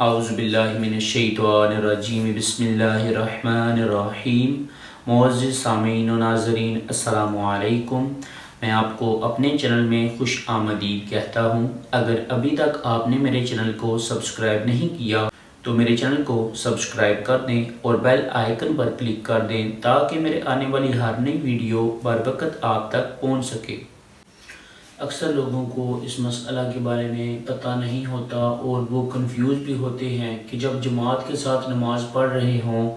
اعوذ باللہ من الشیطان الرجیم بسم اللہ الرحمن الرحیم۔ معزز سامعین و ناظرین السلام علیکم۔ میں آپ کو اپنے چینل میں خوش آمدید کہتا ہوں۔ اگر ابھی تک آپ نے میرے چینل کو سبسکرائب نہیں کیا تو میرے چینل کو سبسکرائب کر دیں اور بیل آئیکن پر کلک کر دیں تاکہ میرے آنے والی ہر نئی ویڈیو بروقت آپ تک پہنچ سکے۔ اکثر لوگوں کو اس مسئلہ کے بارے میں پتہ نہیں ہوتا اور وہ کنفیوز بھی ہوتے ہیں کہ جب جماعت کے ساتھ نماز پڑھ رہے ہوں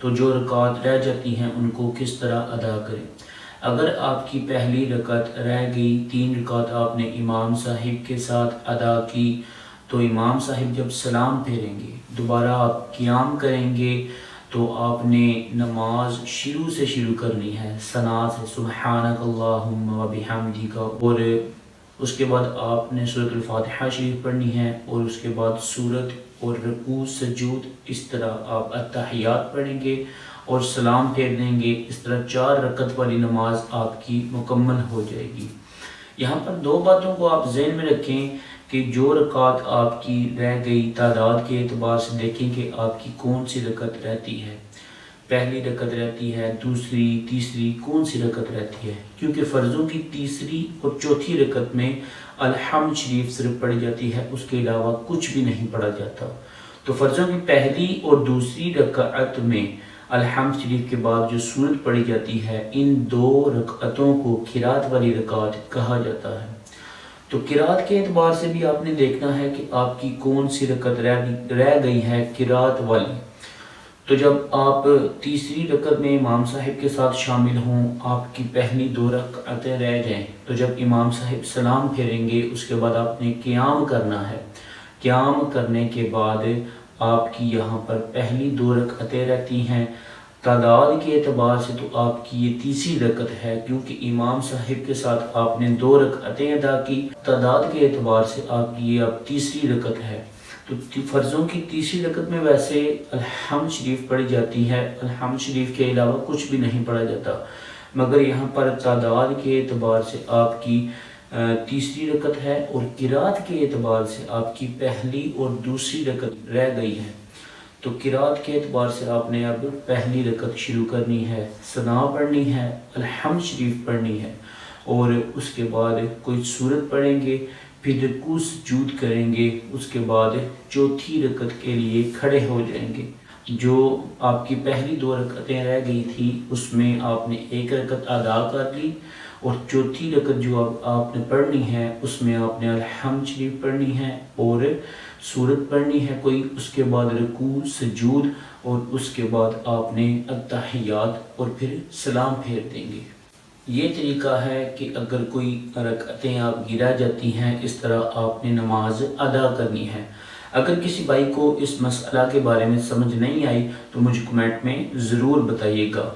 تو جو رکعت رہ جاتی ہیں ان کو کس طرح ادا کریں۔ اگر آپ کی پہلی رکعت رہ گئی، 3 رکعت آپ نے امام صاحب کے ساتھ ادا کی، تو امام صاحب جب سلام پھیریں گے دوبارہ آپ قیام کریں گے تو آپ نے نماز شروع سے شروع کرنی ہے، ثنا سے، سبحانک اللہم و بحمدک، اور اس کے بعد آپ نے سورۃ الفاتحہ شریف پڑھنی ہے اور اس کے بعد سورت اور رکوع سجود، اس طرح آپ التحیات پڑھیں گے اور سلام پھیر دیں گے۔ اس طرح 4 رکعت والی نماز آپ کی مکمل ہو جائے گی۔ یہاں پر 2 باتوں کو آپ ذہن میں رکھیں کہ جو رکعت آپ کی رہ گئی تعداد کے اعتبار سے دیکھیں کہ آپ کی کون سی رکعت رہتی ہے، پہلی رکعت رہتی ہے، دوسری، تیسری، کون سی رکعت رہتی ہے، کیونکہ فرضوں کی تیسری اور چوتھی رکعت میں الحمد شریف صرف پڑھی جاتی ہے، اس کے علاوہ کچھ بھی نہیں پڑھا جاتا۔ تو فرضوں کی پہلی اور دوسری رکعت میں الحمد شریف کے بعد جو سورت پڑھی جاتی ہے، ان 2 رکعتوں کو قرات والی رکعت کہا جاتا ہے۔ تو قرات کے اعتبار سے بھی آپ نے دیکھنا ہے کہ آپ کی کون سی رکعت رہ گئی ہے قرات والی۔ تو جب آپ تیسری رکعت میں امام صاحب کے ساتھ شامل ہوں، آپ کی پہلی 2 رکعتیں رہ جائیں، تو جب امام صاحب سلام پھیریں گے اس کے بعد آپ نے قیام کرنا ہے۔ قیام کرنے کے بعد آپ کی یہاں پر پہلی 2 رکعتیں رہتی ہیں۔ تعداد کے اعتبار سے تو آپ کی یہ تیسری رکعت ہے، کیونکہ امام صاحب کے ساتھ آپ نے 2 رکعتیں ادا کی، تعداد کے اعتبار سے آپ کی یہ اب تیسری رکعت ہے۔ تو فرضوں کی تیسری رکعت میں ویسے الحمد شریف پڑھی جاتی ہے، الحمد شریف کے علاوہ کچھ بھی نہیں پڑھا جاتا، مگر یہاں پر تعداد کے اعتبار سے آپ کی تیسری رکعت ہے اور قرات کے اعتبار سے آپ کی پہلی اور دوسری رکعت رہ گئی ہے۔ تو قرات کے اعتبار سے آپ نے اب پہلی رکعت شروع کرنی ہے، ثنا پڑھنی ہے، الحمد شریف پڑھنی ہے اور اس کے بعد کوئی سورت پڑھیں گے، پھر رکوع سجود کریں گے، اس کے بعد چوتھی رکعت کے لیے کھڑے ہو جائیں گے۔ جو آپ کی پہلی 2 رکعتیں رہ گئی تھی اس میں آپ نے 1 رکعت ادا کر لی اور چوتھی رکعت جو آپ نے پڑھنی ہے اس میں آپ نے الحمد شریف پڑھنی ہے اور سورت پڑھنی ہے کوئی، اس کے بعد رکوع سجود اور اس کے بعد آپ نے التحیات اور پھر سلام پھیر دیں گے۔ یہ طریقہ ہے کہ اگر کوئی رکعتیں آپ گرا جاتی ہیں اس طرح آپ نے نماز ادا کرنی ہے۔ اگر کسی بھائی کو اس مسئلہ کے بارے میں سمجھ نہیں آئی تو مجھے کمنٹ میں ضرور بتائیے گا۔